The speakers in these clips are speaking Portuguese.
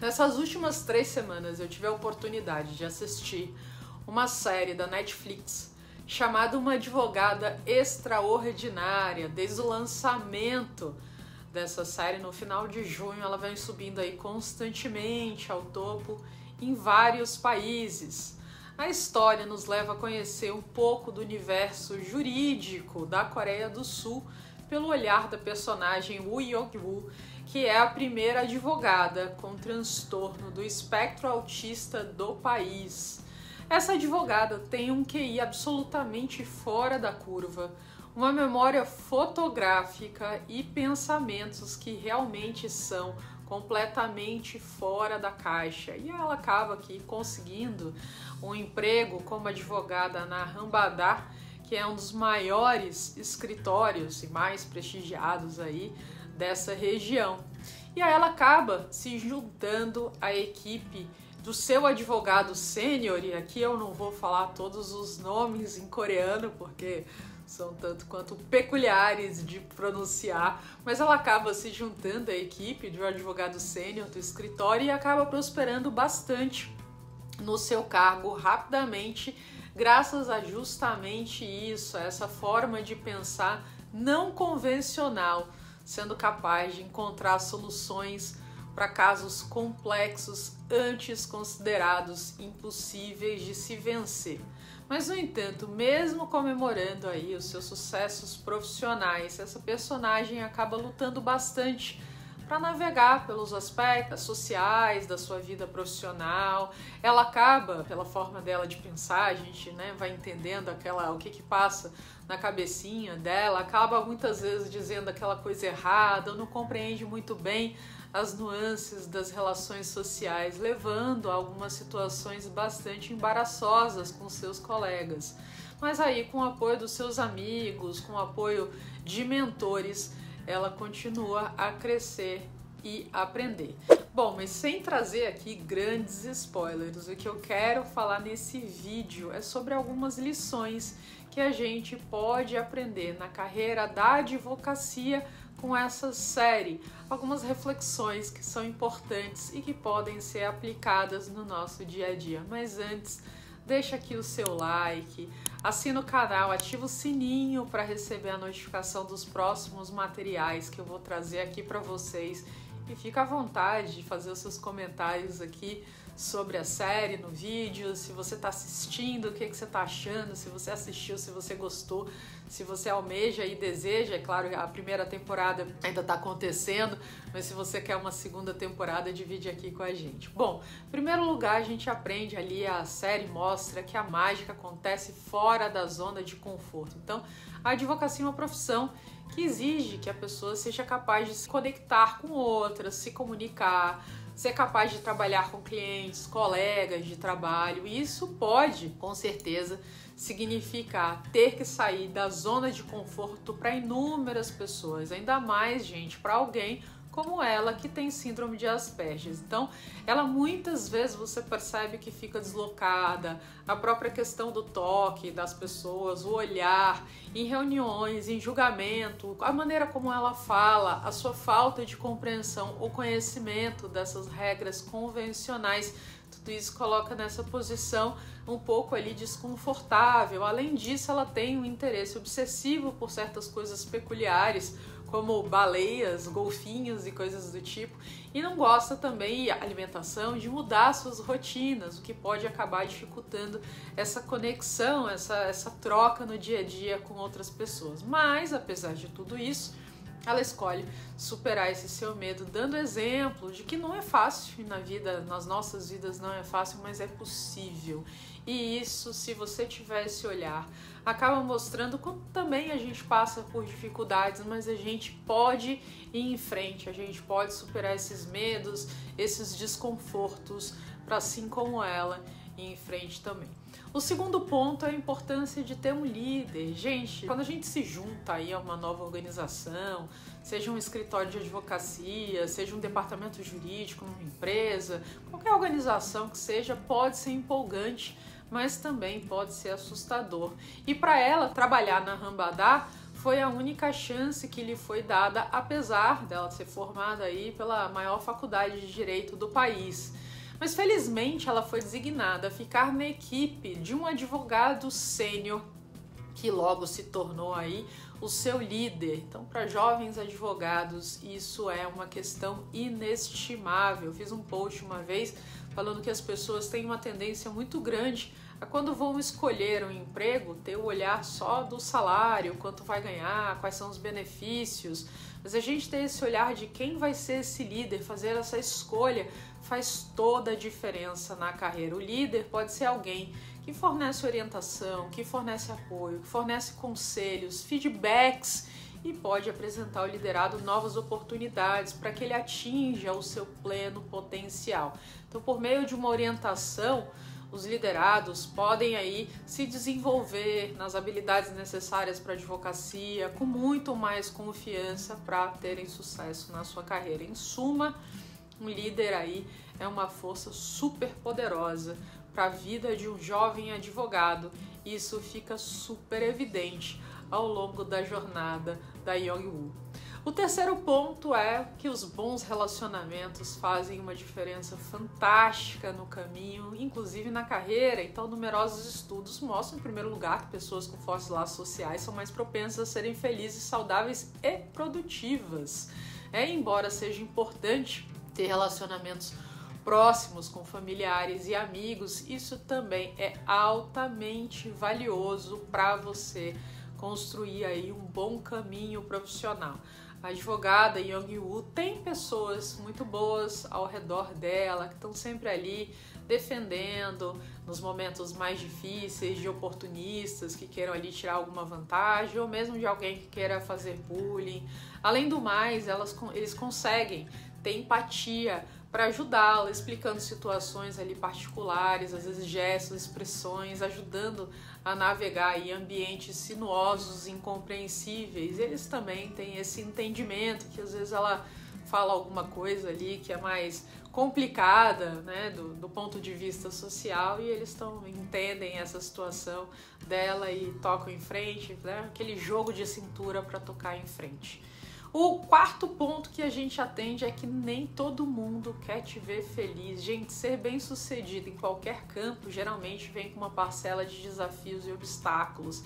Nessas últimas 3 semanas eu tive a oportunidade de assistir uma série da Netflix chamada Uma Advogada Extraordinária. Desde o lançamento dessa série no final de junho, ela vem subindo aí constantemente ao topo em vários países. A história nos leva a conhecer um pouco do universo jurídico da Coreia do Sul pelo olhar da personagem Woo Yeok-woo, que é a primeira advogada com transtorno do espectro autista do país. Essa advogada tem um QI absolutamente fora da curva, uma memória fotográfica e pensamentos que realmente são completamente fora da caixa. E ela acaba aqui conseguindo um emprego como advogada na Hambadar, que é um dos maiores escritórios e mais prestigiados aí dessa região. E aí ela acaba se juntando à equipe do seu advogado sênior, e aqui eu não vou falar todos os nomes em coreano, porque são tanto quanto peculiares de pronunciar, mas ela acaba se juntando à equipe do advogado sênior do escritório e acaba prosperando bastante no seu cargo rapidamente, graças a justamente isso, a essa forma de pensar não convencional, sendo capaz de encontrar soluções para casos complexos antes considerados impossíveis de se vencer. Mas, no entanto, mesmo comemorando aí os seus sucessos profissionais, essa personagem acaba lutando bastante para navegar pelos aspectos sociais da sua vida profissional. Ela acaba, pela forma dela de pensar, a gente vai entendendo o que passa na cabecinha dela, acaba muitas vezes dizendo aquela coisa errada, não compreende muito bem as nuances das relações sociais, levando a algumas situações bastante embaraçosas com seus colegas. Mas aí, com o apoio dos seus amigos, com o apoio de mentores, ela continua a crescer e aprender. Bom, mas sem trazer aqui grandes spoilers, o que eu quero falar nesse vídeo é sobre algumas lições que a gente pode aprender na carreira da advocacia com essa série. Algumas reflexões que são importantes e que podem ser aplicadas no nosso dia a dia. Mas antes, deixa aqui o seu like, assina o canal, ativa o sininho para receber a notificação dos próximos materiais que eu vou trazer aqui para vocês. E fica à vontade de fazer os seus comentários aqui sobre a série no vídeo, se você está assistindo, o que você está achando, se você assistiu, se você gostou, se você almeja e deseja. É claro, a primeira temporada ainda está acontecendo, mas se você quer uma segunda temporada, divide aqui com a gente. Bom, em primeiro lugar, a gente aprende ali, a série mostra que a mágica acontece fora da zona de conforto. Então, a advocacia é uma profissão que exige que a pessoa seja capaz de se conectar com outras, se comunicar, ser capaz de trabalhar com clientes, colegas de trabalho. E isso pode, com certeza, significar ter que sair da zona de conforto para inúmeras pessoas, ainda mais, gente, para alguém como ela que tem síndrome de Asperger. Então, ela muitas vezes você percebe que fica deslocada, a própria questão do toque das pessoas, o olhar, em reuniões, em julgamento, a maneira como ela fala, a sua falta de compreensão ou conhecimento dessas regras convencionais, tudo isso coloca nessa posição um pouco ali desconfortável. Além disso, ela tem um interesse obsessivo por certas coisas peculiares, como baleias, golfinhos e coisas do tipo, e não gosta também, a alimentação, de mudar suas rotinas, o que pode acabar dificultando essa conexão, essa troca no dia a dia com outras pessoas. Mas, apesar de tudo isso, ela escolhe superar esse seu medo, dando exemplo de que não é fácil na vida, nas nossas vidas não é fácil, mas é possível. E isso, se você tiver esse olhar, acaba mostrando como também a gente passa por dificuldades, mas a gente pode ir em frente, a gente pode superar esses medos, esses desconfortos, para assim como ela ir em frente também. O segundo ponto é a importância de ter um líder. Gente, quando a gente se junta aí a uma nova organização, seja um escritório de advocacia, seja um departamento jurídico numa empresa, qualquer organização que seja, pode ser empolgante, mas também pode ser assustador. E para ela, trabalhar na Hambadar foi a única chance que lhe foi dada, apesar dela ser formada aí pela maior faculdade de direito do país. Mas felizmente ela foi designada a ficar na equipe de um advogado sênior que logo se tornou aí o seu líder. Então, para jovens advogados, isso é uma questão inestimável. Eu fiz um post uma vez falando que as pessoas têm uma tendência muito grande a, quando vão escolher um emprego, ter o olhar só do salário, quanto vai ganhar, quais são os benefícios. Mas a gente ter esse olhar de quem vai ser esse líder, fazer essa escolha, faz toda a diferença na carreira. O líder pode ser alguém que fornece orientação, que fornece apoio, que fornece conselhos, feedbacks e pode apresentar ao liderado novas oportunidades para que ele atinja o seu pleno potencial. Então, por meio de uma orientação, os liderados podem aí se desenvolver nas habilidades necessárias para a advocacia com muito mais confiança para terem sucesso na sua carreira. Em suma, um líder aí é uma força super poderosa para a vida de um jovem advogado. Isso fica super evidente ao longo da jornada da Young-woo. O terceiro ponto é que os bons relacionamentos fazem uma diferença fantástica no caminho, inclusive na carreira. Então, numerosos estudos mostram, em primeiro lugar, que pessoas com fortes laços sociais são mais propensas a serem felizes, saudáveis e produtivas. Embora seja importante ter relacionamentos próximos com familiares e amigos, isso também é altamente valioso para você construir aí um bom caminho profissional. A advogada Young-woo tem pessoas muito boas ao redor dela, que estão sempre ali defendendo nos momentos mais difíceis, de oportunistas que queiram ali tirar alguma vantagem, ou mesmo de alguém que queira fazer bullying. Além do mais, eles conseguem ter empatia para ajudá-la, explicando situações ali particulares, às vezes gestos, expressões, ajudando a navegar em ambientes sinuosos, incompreensíveis. Eles também têm esse entendimento que às vezes ela fala alguma coisa ali que é mais complicada, né, do ponto de vista social, e eles entendem essa situação dela e tocam em frente, né, aquele jogo de cintura para tocar em frente. O quarto ponto que a gente atende é que nem todo mundo quer te ver feliz. Gente, ser bem-sucedido em qualquer campo geralmente vem com uma parcela de desafios e obstáculos.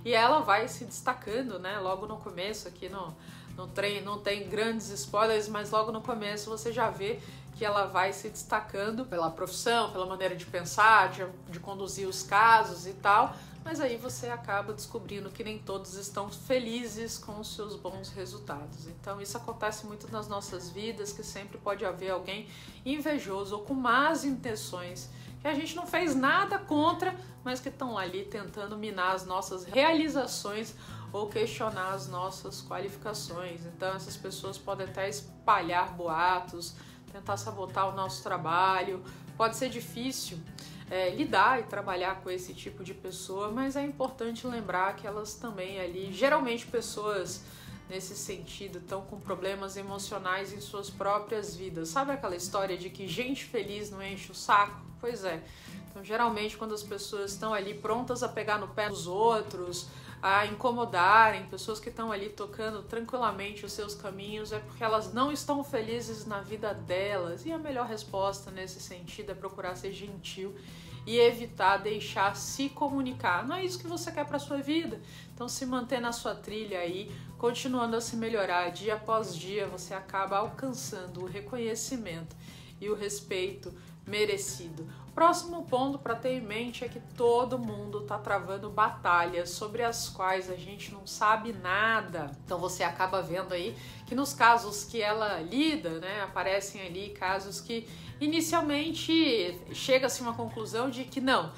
E ela vai se destacando, né? Logo no começo, aqui no trem não tem grandes spoilers, mas logo no começo você já vê que ela vai se destacando pela profissão, pela maneira de pensar, de conduzir os casos e tal. Mas aí você acaba descobrindo que nem todos estão felizes com os seus bons resultados. Então isso acontece muito nas nossas vidas, que sempre pode haver alguém invejoso ou com más intenções, que a gente não fez nada contra, mas que estão ali tentando minar as nossas realizações ou questionar as nossas qualificações. Então essas pessoas podem até espalhar boatos, tentar sabotar o nosso trabalho. Pode ser difícil lidar e trabalhar com esse tipo de pessoa, mas é importante lembrar que elas também ali, geralmente pessoas nesse sentido, estão com problemas emocionais em suas próprias vidas. Sabe aquela história de que gente feliz não enche o saco? Pois é. Então, geralmente, quando as pessoas estão ali prontas a pegar no pé dos outros, a incomodarem, pessoas que estão ali tocando tranquilamente os seus caminhos, é porque elas não estão felizes na vida delas. E a melhor resposta nesse sentido é procurar ser gentil e evitar deixar se comunicar. Não é isso que você quer para sua vida. Então, se manter na sua trilha aí, continuando a se melhorar dia após dia, você acaba alcançando o reconhecimento e o respeito merecido. Próximo ponto para ter em mente é que todo mundo está travando batalhas sobre as quais a gente não sabe nada. Então você acaba vendo aí que nos casos que ela lida, né, aparecem ali casos que inicialmente chega-se a uma conclusão de que não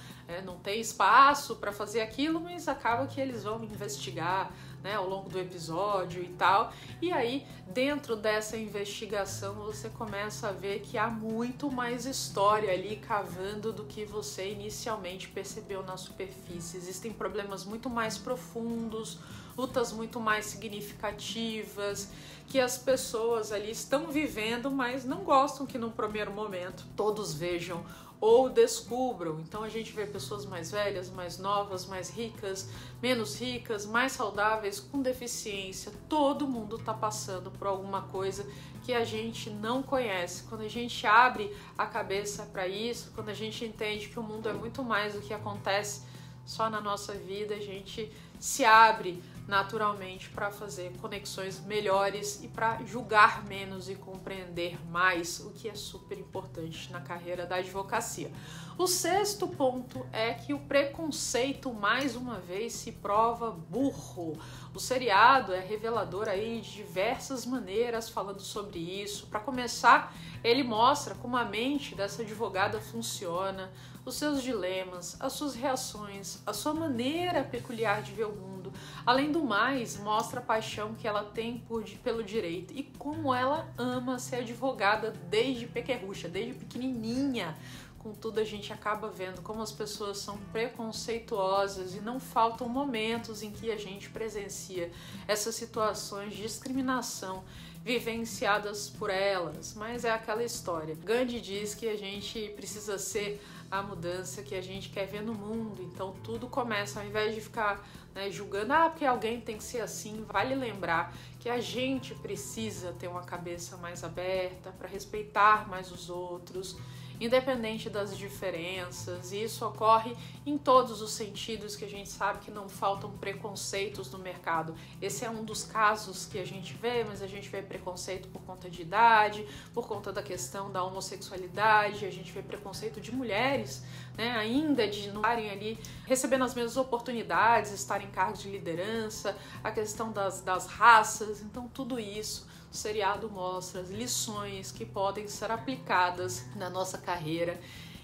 tem espaço para fazer aquilo, mas acaba que eles vão investigar, né, ao longo do episódio e tal. E aí, dentro dessa investigação, você começa a ver que há muito mais história ali cavando do que você inicialmente percebeu na superfície. Existem problemas muito mais profundos, lutas muito mais significativas, que as pessoas ali estão vivendo, mas não gostam que num primeiro momento todos vejam ou descubram. Então a gente vê pessoas mais velhas, mais novas, mais ricas, menos ricas, mais saudáveis, com deficiência. Todo mundo está passando por alguma coisa que a gente não conhece. Quando a gente abre a cabeça para isso, quando a gente entende que o mundo é muito mais do que acontece só na nossa vida, a gente se abre naturalmente para fazer conexões melhores e para julgar menos e compreender mais, o que é super importante na carreira da advocacia. O sexto ponto é que o preconceito, mais uma vez, se prova burro. O seriado é revelador aí de diversas maneiras falando sobre isso. Para começar, ele mostra como a mente dessa advogada funciona, os seus dilemas, as suas reações, a sua maneira peculiar de ver o mundo. Além do mais, mostra a paixão que ela tem pelo direito e como ela ama ser advogada desde pequerrucha, desde pequenininha. Contudo, a gente acaba vendo como as pessoas são preconceituosas e não faltam momentos em que a gente presencia essas situações de discriminação vivenciadas por elas. Mas é aquela história. Gandhi diz que a gente precisa ser a mudança que a gente quer ver no mundo. Então tudo começa, ao invés de ficar julgando, porque alguém tem que ser assim, vale lembrar que a gente precisa ter uma cabeça mais aberta para respeitar mais os outros, independente das diferenças, e isso ocorre em todos os sentidos, que a gente sabe que não faltam preconceitos no mercado. Esse é um dos casos que a gente vê, mas a gente vê preconceito por conta de idade, por conta da questão da homossexualidade, a gente vê preconceito de mulheres, ainda de não estarem ali recebendo as mesmas oportunidades, estarem em cargos de liderança, a questão das raças. Então tudo isso o seriado mostra as lições que podem ser aplicadas na nossa carreira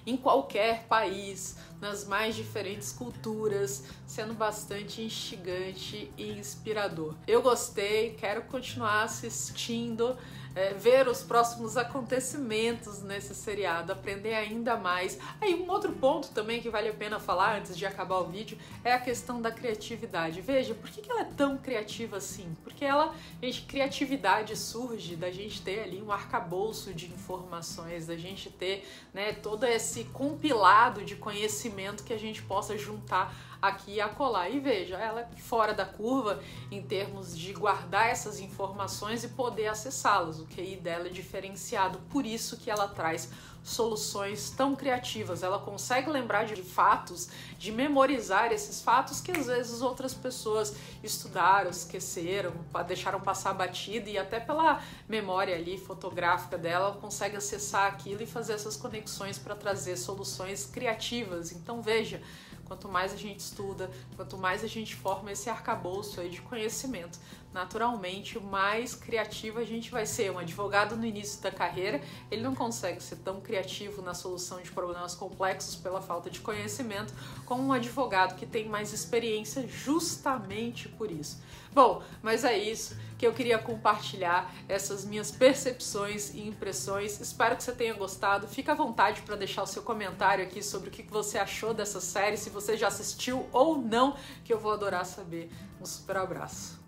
em qualquer país, nas mais diferentes culturas, sendo bastante instigante e inspirador. Eu gostei, quero continuar assistindo, ver os próximos acontecimentos nesse seriado, aprender ainda mais. Aí um outro ponto também que vale a pena falar antes de acabar o vídeo é a questão da criatividade. Veja, por que ela é tão criativa assim? Porque criatividade surge da gente ter ali um arcabouço de informações, da gente ter todo esse compilado de conhecimento que a gente possa juntar aqui e acolá. E veja, ela é fora da curva em termos de guardar essas informações e poder acessá-las. O QI dela é diferenciado, por isso que ela traz soluções tão criativas. Ela consegue lembrar de fatos, de memorizar esses fatos que às vezes outras pessoas estudaram, esqueceram, deixaram passar batido, e até pela memória ali fotográfica dela, ela consegue acessar aquilo e fazer essas conexões para trazer soluções criativas. Então veja, quanto mais a gente estuda, quanto mais a gente forma esse arcabouço aí de conhecimento, naturalmente, mais criativo a gente vai ser. Um advogado no início da carreira, ele não consegue ser tão criativo na solução de problemas complexos pela falta de conhecimento, como um advogado que tem mais experiência justamente por isso. Bom, mas é isso que eu queria compartilhar, essas minhas percepções e impressões. Espero que você tenha gostado. Fica à vontade para deixar o seu comentário aqui sobre o que você achou dessa série, se você já assistiu ou não, que eu vou adorar saber. Um super abraço.